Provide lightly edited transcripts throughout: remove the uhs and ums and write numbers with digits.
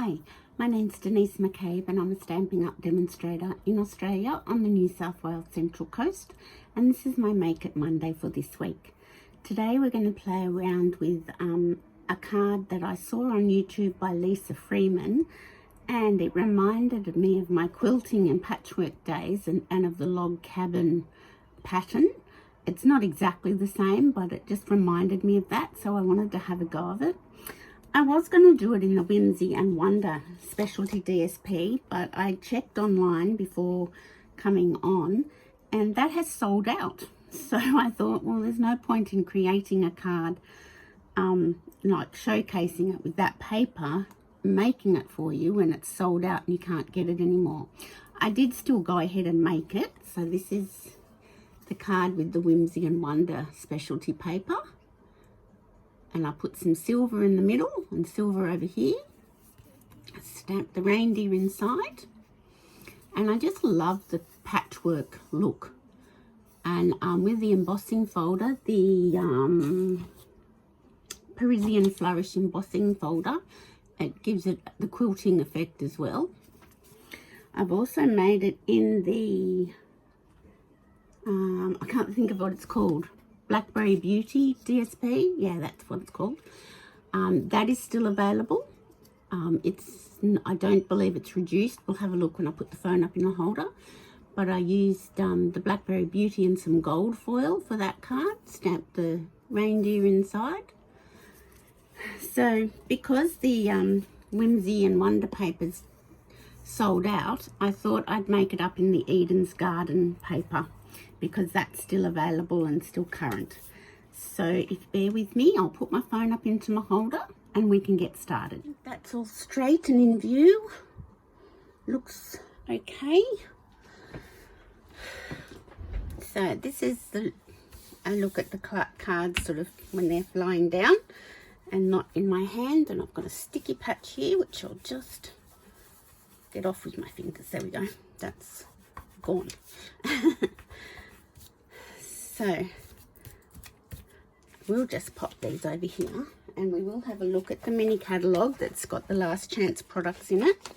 Hi, my name's Denise McCabe and I'm a Stampin' Up demonstrator in Australia on the New South Wales Central Coast, and this is my Make It Monday for this week. Today we're going to play around with a card that I saw on YouTube by Lisa Freeman, and it reminded me of my quilting and patchwork days and of the log cabin pattern. It's not exactly the same, but it just reminded me of that, so I wanted to have a go of it. I was going to do it in the Whimsy and Wonder specialty DSP, but I checked online before coming on and that has sold out. So I thought, well, there's no point in creating a card, like showcasing it with that paper, making it for you when it's sold out and you can't get it anymore. I did still go ahead and make it. So this is the card with the Whimsy and Wonder specialty paper. And I put some silver in the middle and silver over here. I stamped the reindeer inside. And I just love the patchwork look. And with the embossing folder, the Parisian Flourish embossing folder, it gives it the quilting effect as well. I've also made it in the, I can't think of what it's called, Blackberry Beauty DSP. Yeah, that's what it's called. That is still available. I don't believe it's reduced. We'll have a look when I put the phone up in the holder. But I used the Blackberry Beauty and some gold foil for that card. Stamped the reindeer inside. So because the Whimsy and Wonder papers sold out, I thought I'd make it up in the Eden's Garden paper, because that's still available and still current. So if bear with me, I'll put my phone up into my holder and we can get started. That's all straight and in view. Looks okay. So this is a look at the cards sort of when they're flying down and not in my hand. And I've got a sticky patch here, which I'll just get off with my fingers. There we go. That's gone. So we'll just pop these over here and we will have a look at the mini catalogue that's got the last chance products in it,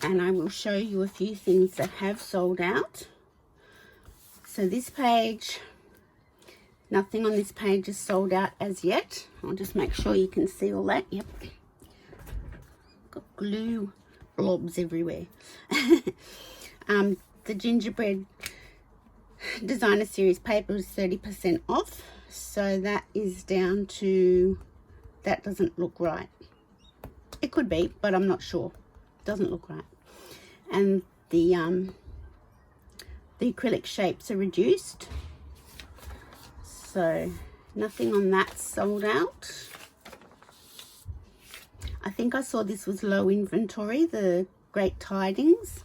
and I will show you a few things that have sold out. So this page, nothing on this page is sold out as yet. I'll just make sure you can see all that. Yep, got glue blobs everywhere. The gingerbread designer series paper is 30% off, so that is down to, that doesn't look right. It could be, but I'm not sure. Doesn't look right. And the acrylic shapes are reduced, so nothing on that sold out. I think I saw this was low inventory, the Great Tidings.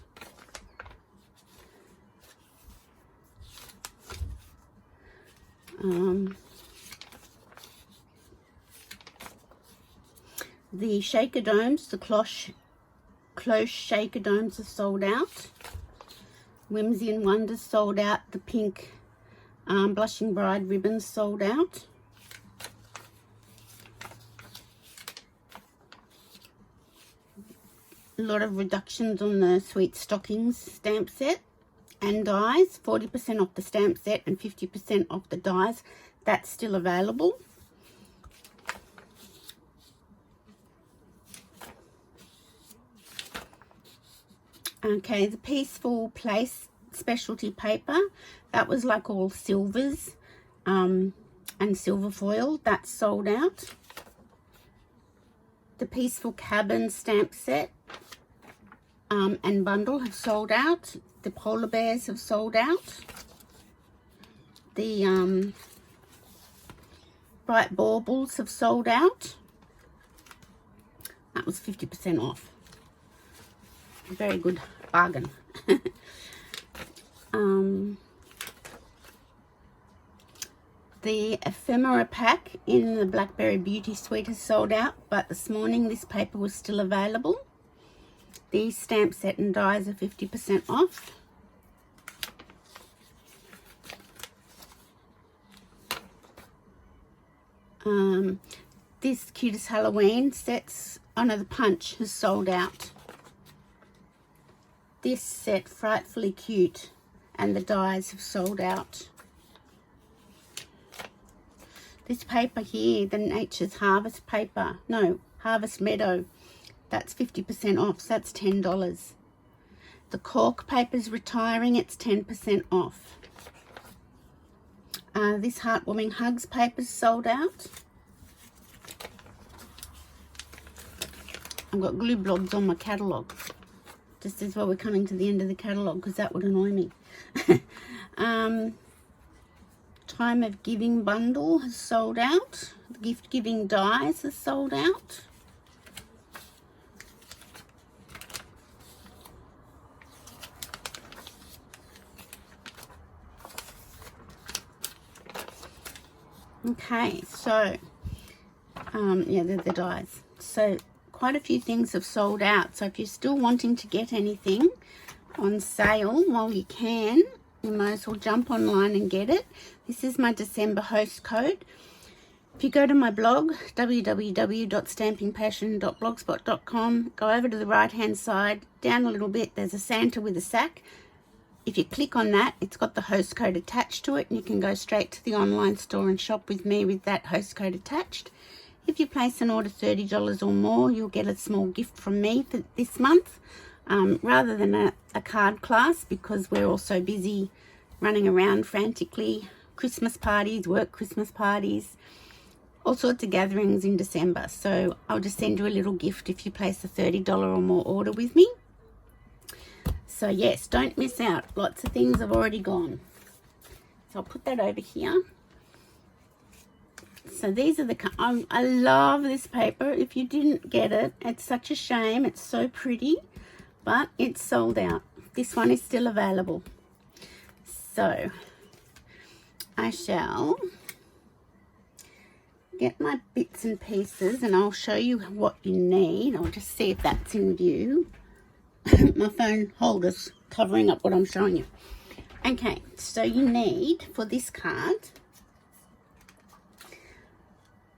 The shaker domes, the cloche shaker domes are sold out. Whimsy and Wonder sold out. The pink blushing bride ribbons sold out. A lot of reductions on the Sweet Stockings stamp set and dies. 40% off the stamp set and 50% off the dies. That's still available. Okay, the Peaceful Place specialty paper, that was like all silvers and silver foil, that's sold out. The Peaceful Cabin stamp set and bundle have sold out. The polar bears have sold out. The bright baubles have sold out. That was 50% off. Very good bargain. The ephemera pack in the Blackberry Beauty Suite has sold out, but this morning this paper was still available. These stamp set and dies are 50% off. This Cutest Halloween sets oh no, the punch has sold out. This set, Frightfully Cute, and the dies have sold out. This paper here, the Nature's Harvest paper, no, Harvest Meadow, that's 50% off, so that's $10. The cork paper's retiring, it's 10% off. This Heartwarming Hugs paper's sold out. I've got glue blobs on my catalogue, just as well we're coming to the end of the catalogue, because that would annoy me. Time of Giving bundle has sold out. The gift giving dies has sold out. Okay, so yeah, they're the dies. So quite a few things have sold out. So if you're still wanting to get anything on sale while you can, you might as well jump online and get it. This is my December host code. If you go to my blog, www.stampingpassion.blogspot.com, go over to the right hand side, down a little bit, there's a Santa with a sack. If you click on that, it's got the host code attached to it, and you can go straight to the online store and shop with me with that host code attached. If you place an order $30 or more, you'll get a small gift from me for this month, rather than a card class, because we're all so busy running around frantically. Christmas parties, work Christmas parties, all sorts of gatherings in December. So I'll just send you a little gift if you place a $30 or more order with me. So yes, don't miss out. Lots of things have already gone. So I'll put that over here. So these are the, I love this paper. If you didn't get it, it's such a shame. It's so pretty, but it's sold out. This one is still available. So I shall get my bits and pieces and I'll show you what you need. I'll just see if that's in view. My phone holder's covering up what I'm showing you. Okay, so you need, for this card,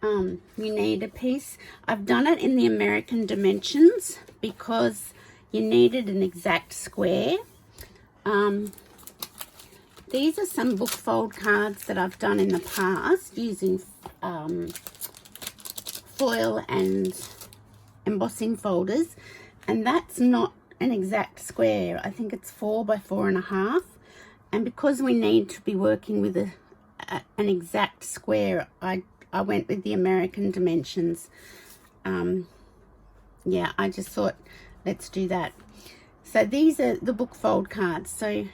you need a piece. I've done it in the American dimensions because you needed an exact square. These are some book fold cards that I've done in the past using foil and embossing folders, and that's not an exact square. I think it's 4 by 4.5, and because we need to be working with an exact square, I went with the American dimensions. Yeah, I just thought, let's do that. So these are the book fold cards. So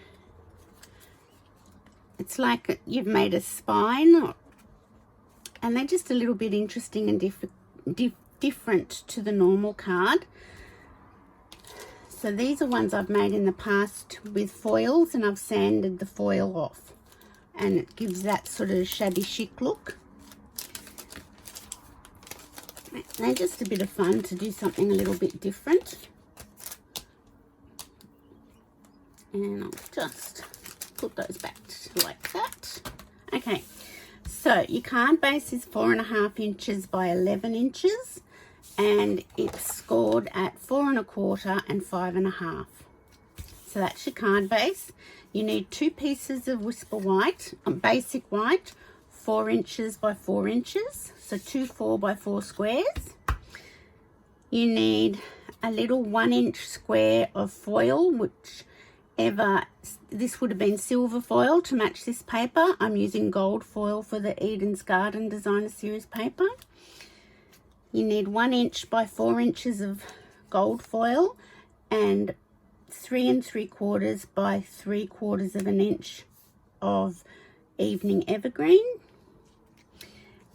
it's like you've made a spine, and they're just a little bit interesting and different to the normal card. So these are ones I've made in the past with foils, and I've sanded the foil off, and it gives that sort of shabby chic look. They're just a bit of fun to do something a little bit different. And I'll just put those back like that. Okay, so your card base is 4.5 inches by 11 inches. And it's scored at 4.25 and 5.5. So that's your card base. You need 2 pieces of Whisper White, basic white, 4 inches by 4 inches. So 2 4 by 4 squares. You need a little 1-inch square of foil, whichever, this would have been silver foil to match this paper. I'm using gold foil for the Eden's Garden Designer Series paper. You need 1 inch by 4 inches of gold foil and 3 3/4 by 3/4 of an inch of Evening Evergreen.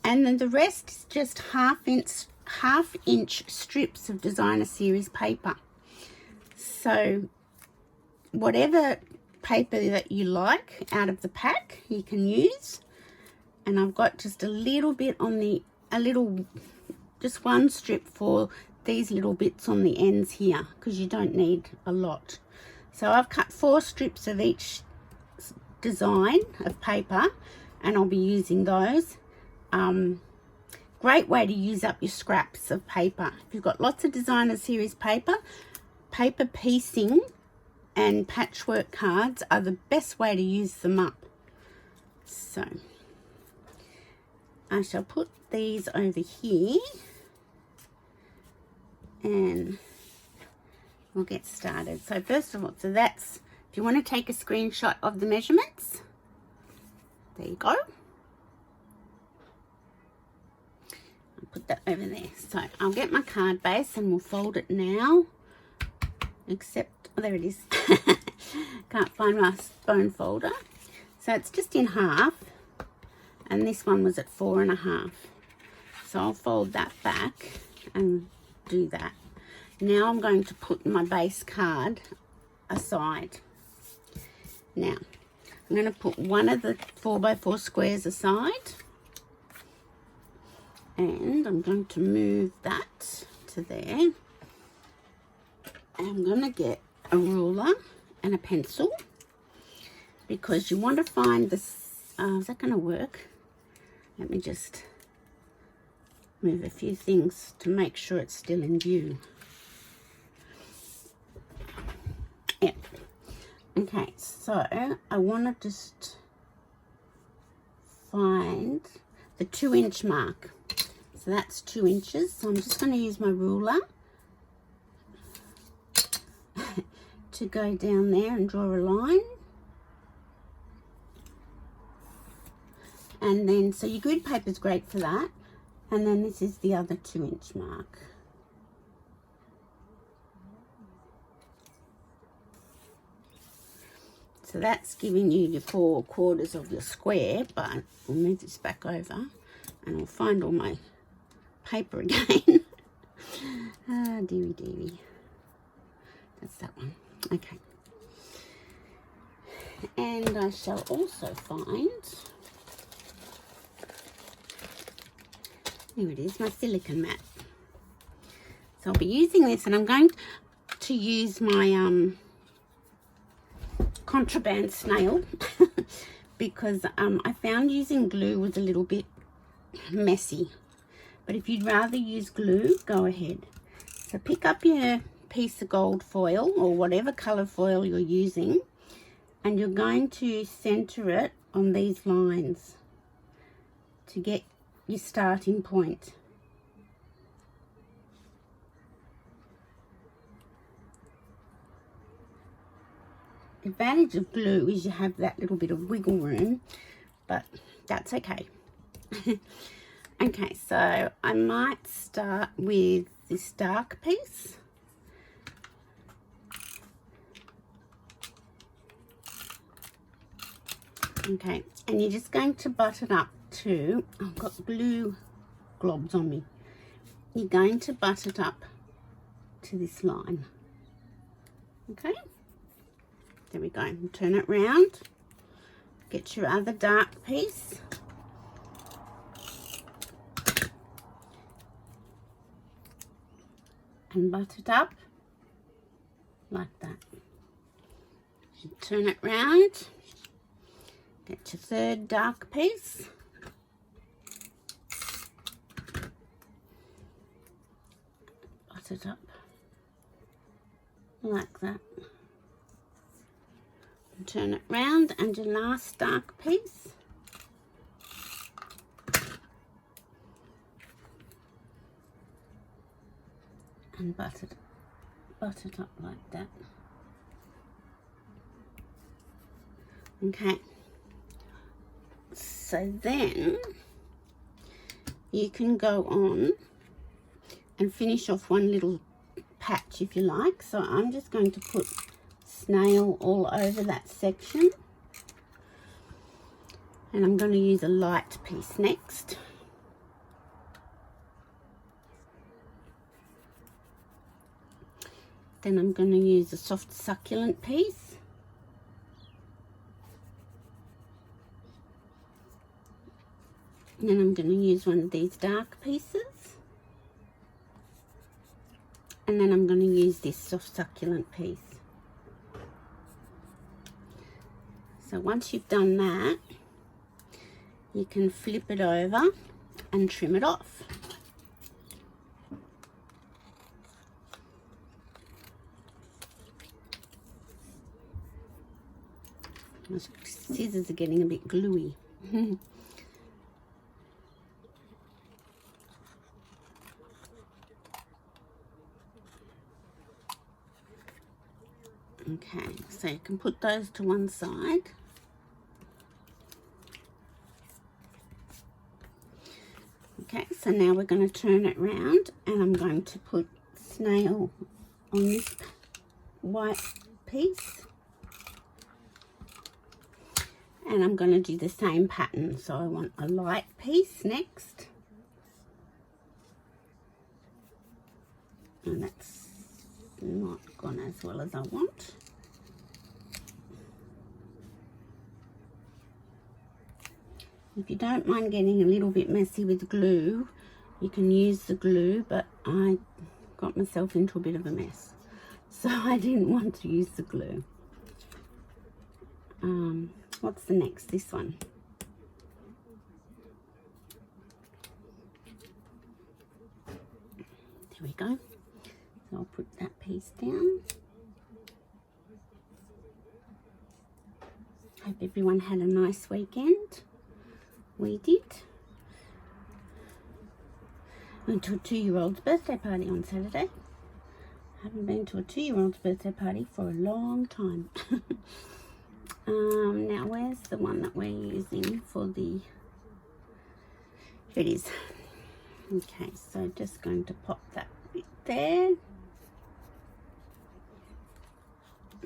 And then the rest is just half-inch strips of Designer Series paper. So whatever paper that you like out of the pack, you can use. And I've got just a little bit on the, just one strip for these little bits on the ends here, because you don't need a lot. So I've cut 4 strips of each design of paper, and I'll be using those. great way to use up your scraps of paper. If you've got lots of designer series paper, paper piecing and patchwork cards are the best way to use them up. So I shall put these over here and we'll get started. So first of all, so that's, if you want to take a screenshot of the measurements, there you go. I'll put that over there. So I'll get my card base and we'll fold it now, except, oh, there it is. Can't find my bone folder. So it's just in half, and this one was at 4.5. So I'll fold that back and do that. Now I'm going to put my base card aside. Now I'm going to put one of the 4x4 squares aside, and I'm going to move that to there. And I'm going to get a ruler and a pencil, because you want to find this. Is that going to work? Let me just move a few things to make sure it's still in view. Yeah. Okay, so I want to just find the 2-inch mark. So that's 2 inches. So I'm just going to use my ruler to go down there and draw a line. And then, so your grid paper is great for that. And then this is the other 2-inch mark. So that's giving you your 4/4 of your square, but we'll move this back over and I'll find all my paper again. Ah, dearie, dearie. That's that one. Okay. And I shall also find, here it is, my silicone mat. So I'll be using this, and I'm going to use my contraband snail because I found using glue was a little bit messy. But if you'd rather use glue, go ahead. So pick up your piece of gold foil or whatever colour foil you're using, and you're going to centre it on these lines to get your starting point. The advantage of glue is you have that little bit of wiggle room, but that's okay. Okay, so I might start with this dark piece. Okay, and you're just going to butt it up to, I've got glue globs on me. You're going to butt it up to this line. Okay, there we go. Turn it round. Get your other dark piece. And butt it up like that. Turn it round. Get your third dark piece. Butt it up like that. And turn it round, and your last dark piece. And butt it up like that. Okay. So then you can go on and finish off one little patch if you like. So I'm just going to put snail all over that section, and I'm going to use a light piece next. Then I'm going to use a soft succulent piece. And then I'm going to use one of these dark pieces. And then I'm going to use this soft succulent piece. So once you've done that, you can flip it over and trim it off. My scissors are getting a bit gluey. Okay, so you can put those to one side. Okay, so now we're going to turn it round, and I'm going to put snail on this white piece. And I'm going to do the same pattern. So I want a light piece next. And that's not gone as well as I want. If you don't mind getting a little bit messy with glue, you can use the glue, but I got myself into a bit of a mess, so I didn't want to use the glue. What's the next? This one. There we go. So I'll put that piece down. Hope everyone had a nice weekend. We did. Went to a 2-year-old's birthday party on Saturday. Haven't been to a 2-year-old's birthday party for a long time. Now where's the one that we're using for the... Here it is. Okay, so just going to pop that bit there.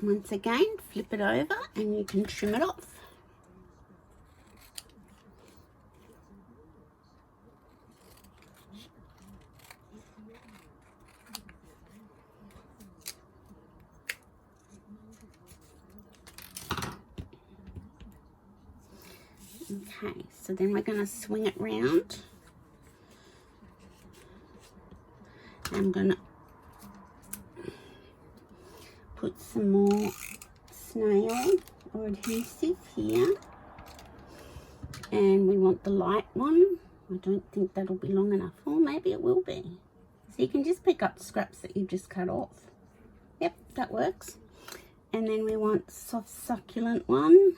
Once again, flip it over and you can trim it off. Okay, so then we're going to swing it round. I'm going to put some more snail or adhesive here. And we want the light one. I don't think that'll be long enough. Or maybe it will be. So you can just pick up scraps that you've just cut off. Yep, that works. And then we want soft succulent one.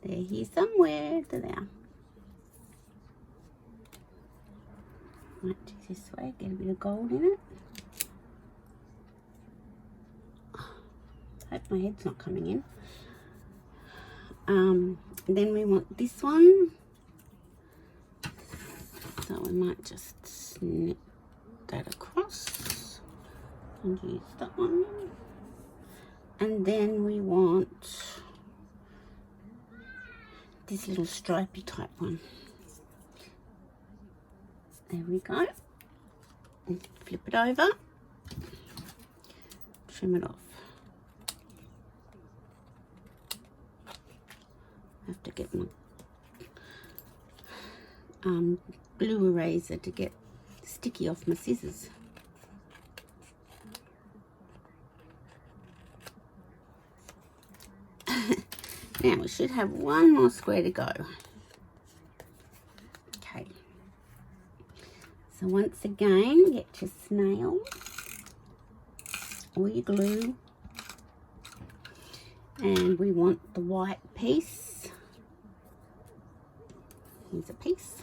They're here somewhere. There they are. Might do this way, get a bit of gold in it. Hope my head's not coming in. Then we want this one. So we might just snip that across and use that one. And then we want this little stripy type one. There we go. And flip it over, trim it off. I have to get my glue eraser to get sticky off my scissors. Now we should have one more square to go. Okay. So once again, get your snail or your glue. And we want the white piece. Here's a piece.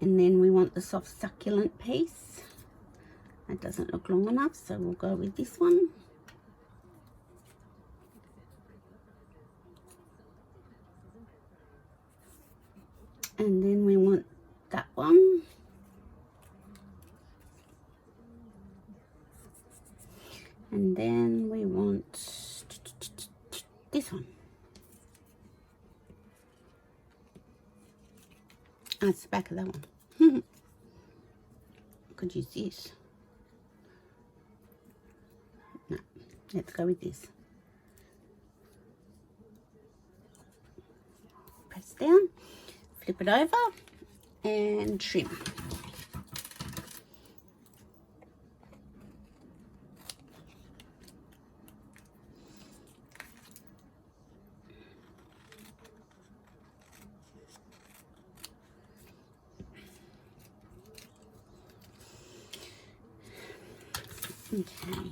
And then we want the soft succulent piece. That doesn't look long enough, so we'll go with this one. And then we want that one. And then we want this one. Oh, it's the back of that one. Could use this. No, let's go with this. Press down, flip it over, and trim. Okay,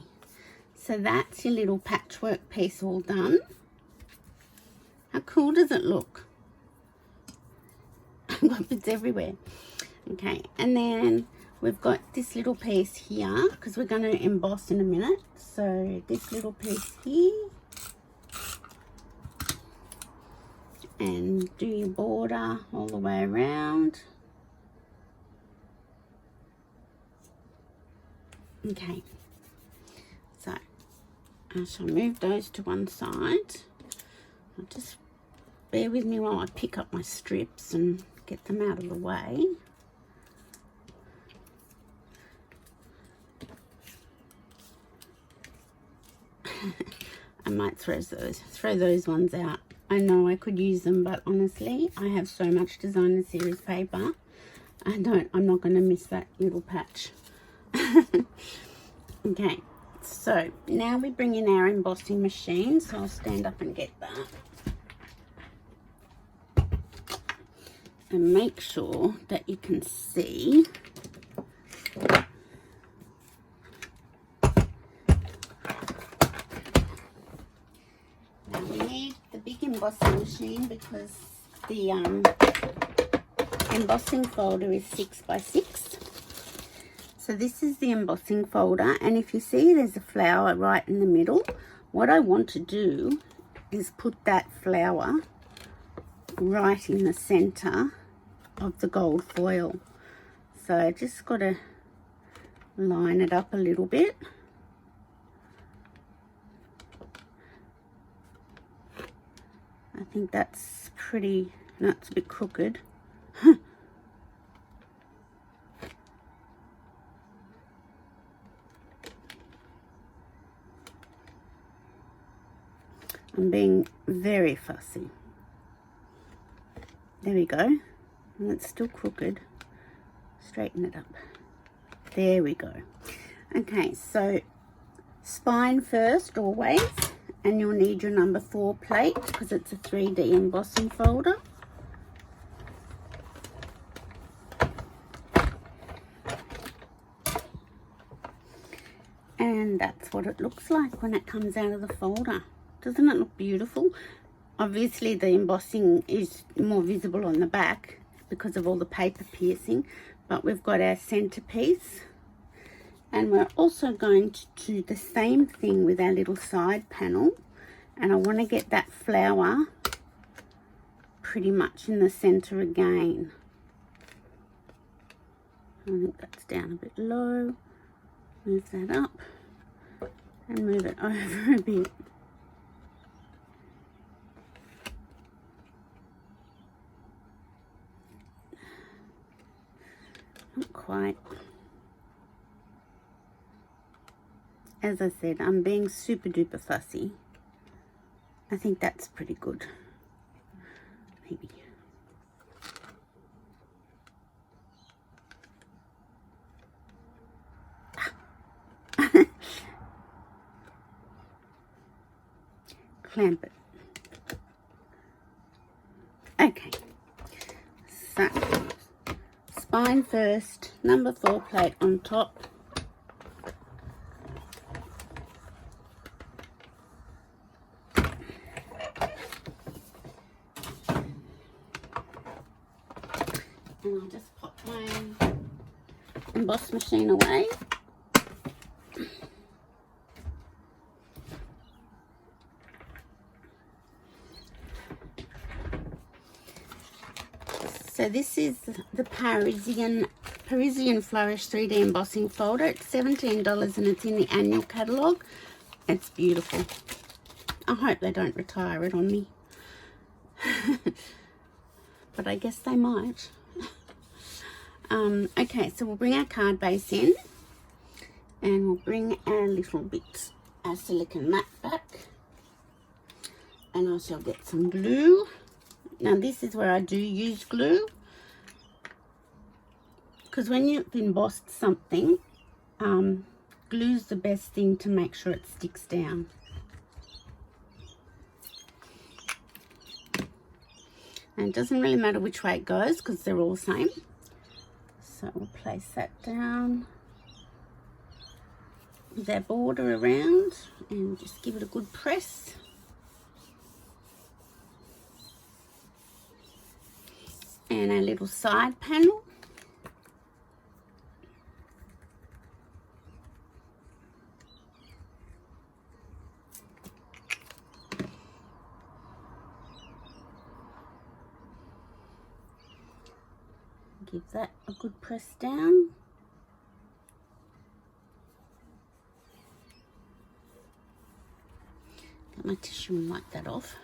so that's your little patchwork piece all done. How cool does it look? I've got bits everywhere. Okay, and then we've got this little piece here because we're going to emboss in a minute. So this little piece here, and do your border all the way around. Okay, so I shall move those to one side. I'll just bear with me while I pick up my strips and get them out of the way. I might throw those ones out. I know I could use them, but honestly, I have so much designer series paper. I'm not going to miss that little patch. Okay, so now we bring in our embossing machine. So I'll stand up and get that. And make sure that you can see now we need the big embossing machine because the embossing folder is 6 by 6. So this is the embossing folder, and if you see there's a flower right in the middle, what I want to do is put that flower right in the center of the gold foil. So I just got to line it up a little bit. I think that's pretty, that's a bit crooked. I'm being very fussy. There we go. And it's still crooked. Straighten it up. There we go. Okay, so spine first always, and you'll need your number 4 plate because it's a 3D embossing folder. And that's what it looks like when it comes out of the folder. Doesn't it look beautiful? Obviously the embossing is more visible on the back because of all the paper piercing, but we've got our centerpiece, and we're also going to do the same thing with our little side panel, and I want to get that flower pretty much in the center again. I think that's down a bit low. Move that up and move it over a bit. Not quite. As I said, I'm being super duper fussy. I think that's pretty good. Maybe. Clamp it. Okay. So, spine first, number 4 plate on top. And I'll just pop my emboss machine away. So this is the Parisian Flourish 3D embossing folder. It's $17 and it's in the annual catalogue. It's beautiful. I hope they don't retire it on me. But I guess they might. Okay, so we'll bring our card base in, and we'll bring our little bits, our silicone mat back, and I shall get some glue. Now this is where I do use glue, because when you've embossed something, glue's the best thing to make sure it sticks down. And it doesn't really matter which way it goes because they're all the same. So we'll place that down. with our border around and just give it a good press. And our little side panel. Give that a good press down. Get my tissue and wipe that off.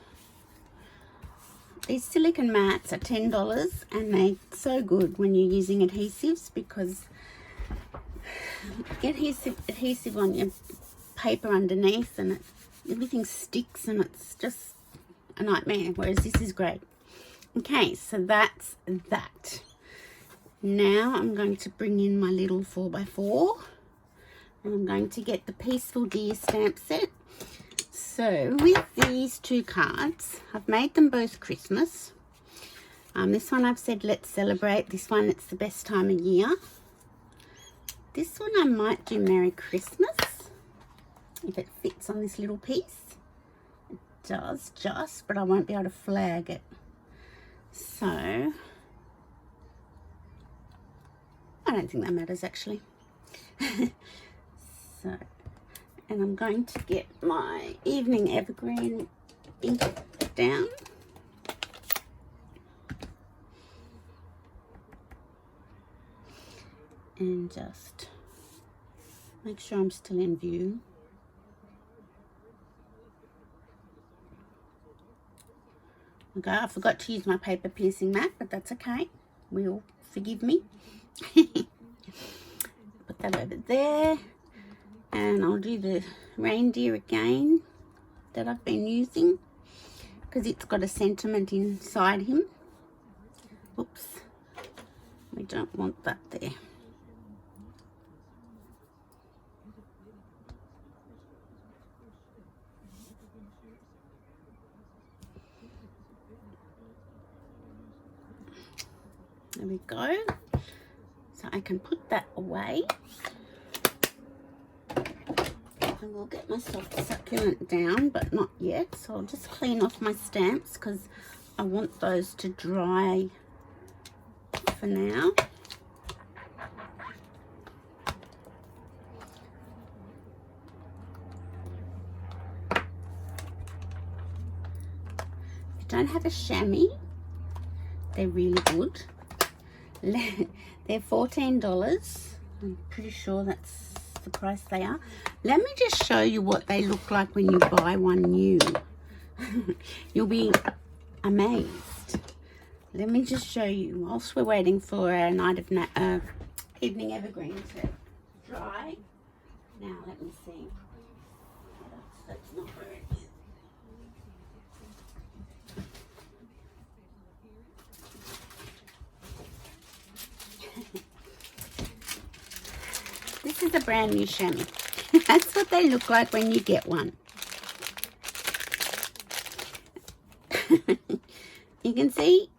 These silicone mats are $10 and they're so good when you're using adhesives, because you get adhesive on your paper underneath and everything sticks and it's just a nightmare, whereas this is great. Okay, so that's that. Now I'm going to bring in my little 4x4 and I'm going to get the Peaceful Deer stamp set. So with these two cards, I've made them both Christmas. This one I've said let's celebrate. This one, it's the best time of year. This one I might do Merry Christmas if it fits on this little piece. It does just, but I won't be able to flag it. So I don't think that matters actually. So, and I'm going to get my Evening Evergreen ink down. And just make sure I'm still in view. Okay, I forgot to use my paper piercing mat, but that's okay. Will forgive me. Put that over there. And I'll do the reindeer again that I've been using because it's got a sentiment inside him. Oops, we don't want that there. There we go. So I can put that away. And we'll get my soft succulent down, but not yet. So I'll just clean off my stamps because I want those to dry for now. If you don't have a chamois, they're really good. They're $14. I'm pretty sure that's the price they are. Let me just show you what they look like when you buy one new. You'll be amazed. Let me just show you whilst we're waiting for our Evening Evergreen to dry. Now let me see. That's not where it is. This is a brand new chamois. That's what they look like when you get one. You can see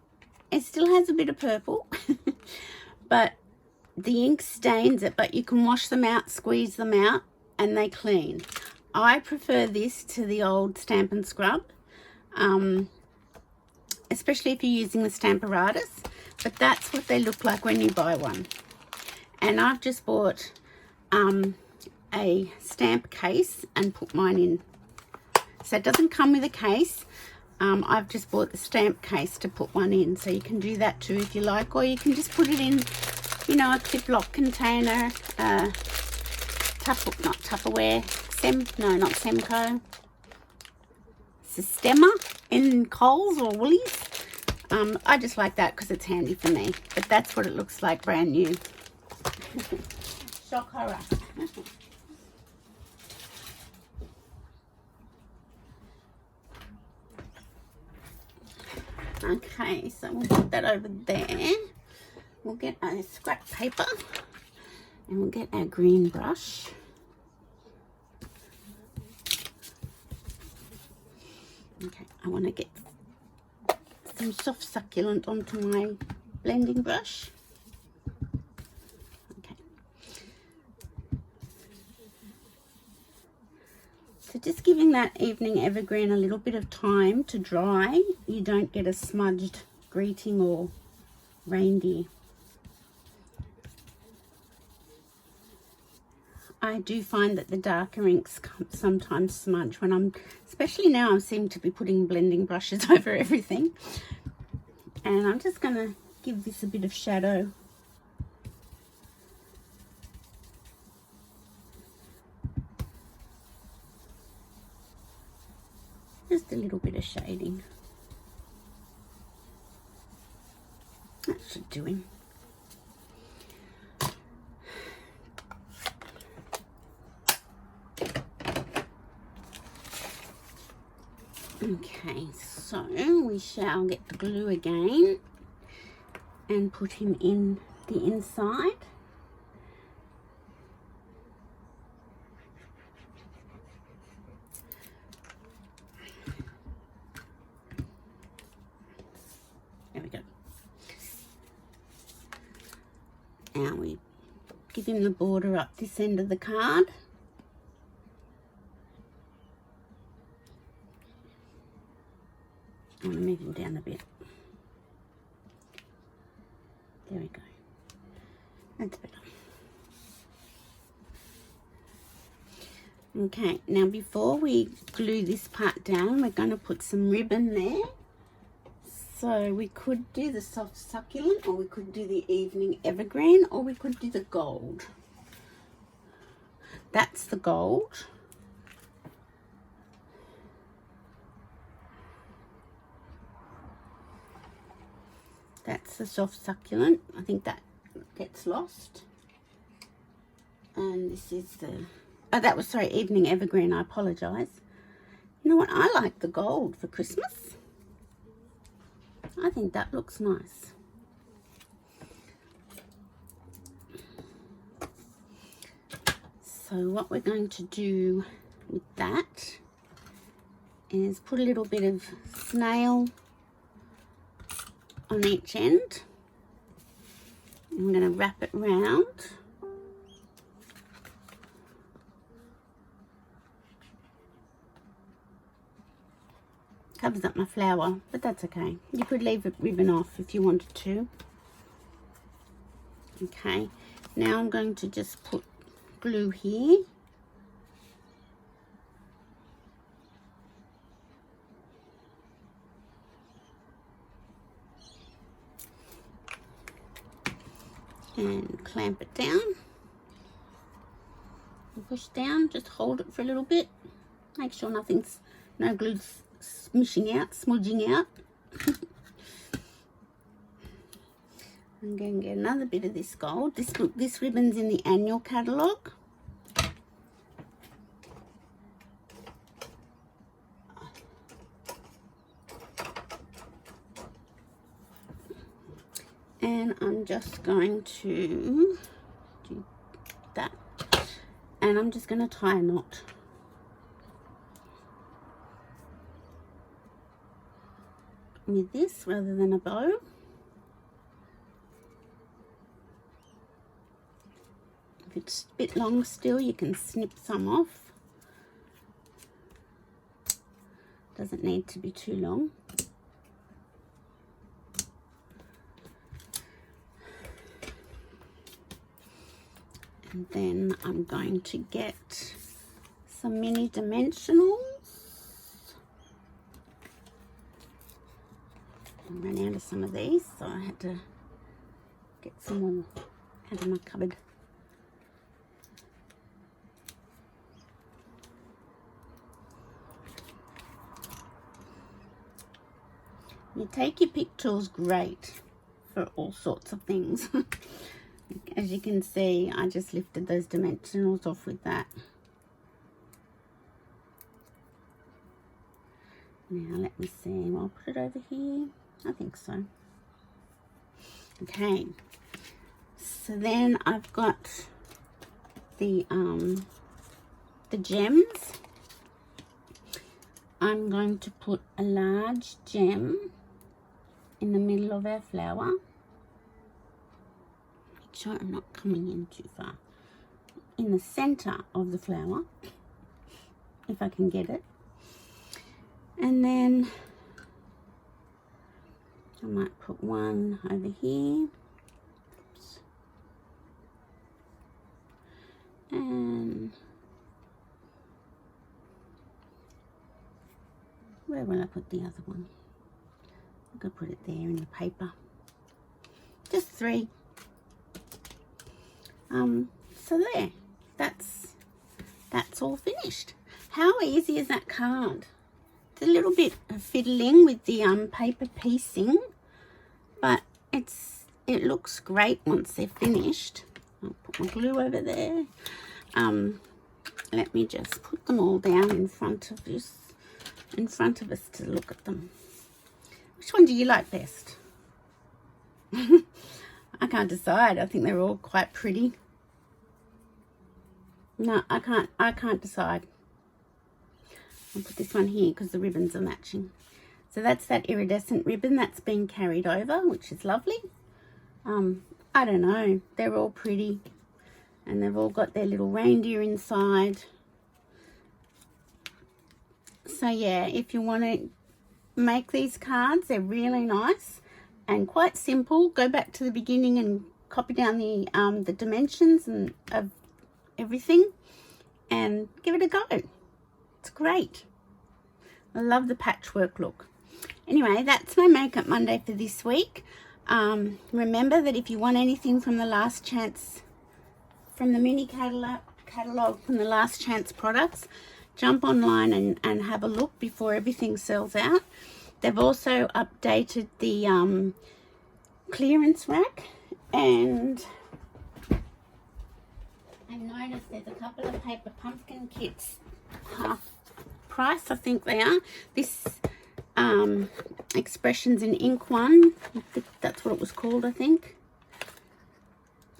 it still has a bit of purple, but the ink stains it, but you can wash them out, squeeze them out, and they clean. I prefer this to the old Stampin' Scrub, especially if you're using the Stamparatus, but that's what they look like when you buy one. And I've just bought a stamp case and put mine in. So it doesn't come with a case. I've just bought the stamp case to put one in, so you can do that too if you like, or you can just put it in, you know, a Ziploc container, not Tupperware, not Semco, Sistema in Coles or Woolies. I just like that because it's handy for me, but that's what it looks like brand new. Shock horror. Okay, so we'll put that over there. We'll get a scrap paper and we'll get our green brush. Okay, I want to get some soft succulent onto my blending brush. So just giving that evening evergreen a little bit of time to dry. You don't get a smudged greeting or reindeer. I do find that the darker inks sometimes smudge when I'm, especially now I seem to be putting blending brushes over everything. And I'm just going to give this a bit of shadow. Just a little bit of shading. That should do him. Okay, so we shall get the glue again and put him in the inside. There we go. Now we give him the border up this end of the card. I want to move him down a bit. There we go. That's better. Okay, now before we glue this part down, we're going to put some ribbon there. So we could do the soft succulent, or we could do the evening evergreen, or we could do the gold. That's the gold. That's the soft succulent. I think that gets lost. And this is the, oh, that was, sorry, evening evergreen. I apologize. You know what? I like the gold for Christmas. I think that looks nice. So what we're going to do with that is put a little bit of snail on each end. And we're going to wrap it round. Covers up my flower, but that's okay. You could leave the ribbon off if you wanted to. Okay, now I'm going to just put glue here. And clamp it down and push down. Just hold it for a little bit. Make sure no glue's smudging out. I'm going to get another bit of this gold. This ribbon's in the annual catalogue. And I'm just going to do that. And I'm just going to tie a knot. With this rather than a bow. If it's a bit long still, you can snip some off. Doesn't need to be too long. And then I'm going to get some mini dimensionals. I ran out of some of these, so I had to get some more out of my cupboard. You take your pick tools great for all sorts of things. As you can see, I just lifted those dimensionals off with that. Now let me see, I'll put it over here. I think so. Okay, so then I've got the gems. I'm going to put a large gem in the middle of our flower. Make sure I'm not coming in too far. In the center of the flower, if I can get it. And then I might put one over here. Oops. And where will I put the other one? I could put it there in the paper. Just 3. So there, that's all finished. How easy is that card? It's a little bit of fiddling with the paper piecing, but it looks great once they're finished. I'll put my glue over there. Let me just put them all down in front of us to look at them. Which one do you like best? I can't decide. I think they're all quite pretty. No, I can't decide. I'll put this one here because the ribbons are matching. So that's that iridescent ribbon that's been carried over, which is lovely. I don't know. They're all pretty. And they've all got their little reindeer inside. So yeah, if you want to make these cards, they're really nice and quite simple. Go back to the beginning and copy down the dimensions and of everything and give it a go. It's great. I love the patchwork look. Anyway, that's my Makeup Monday for this week. Remember that if you want anything from the Last Chance, from the mini catalogue from the Last Chance products, jump online and have a look before everything sells out. They've also updated the clearance rack, and I noticed there's a couple of paper pumpkin kits half price, I think they are. This Expressions in Ink one, that's what it was called, I think.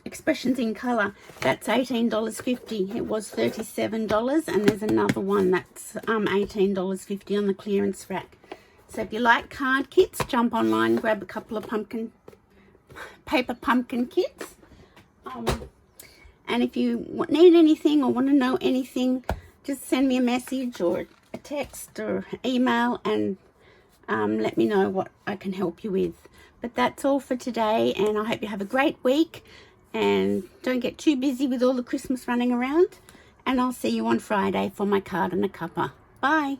Expressions in Colour, that's $18.50. It was $37, and there's another one that's $18.50 on the clearance rack. So if you like card kits, jump online, grab a couple of paper pumpkin kits. And if you need anything or want to know anything, just send me a message or a text or email and let me know what I can help you with. But that's all for today, and I hope you have a great week and don't get too busy with all the Christmas running around. And I'll see you on Friday for my card and a cuppa. Bye.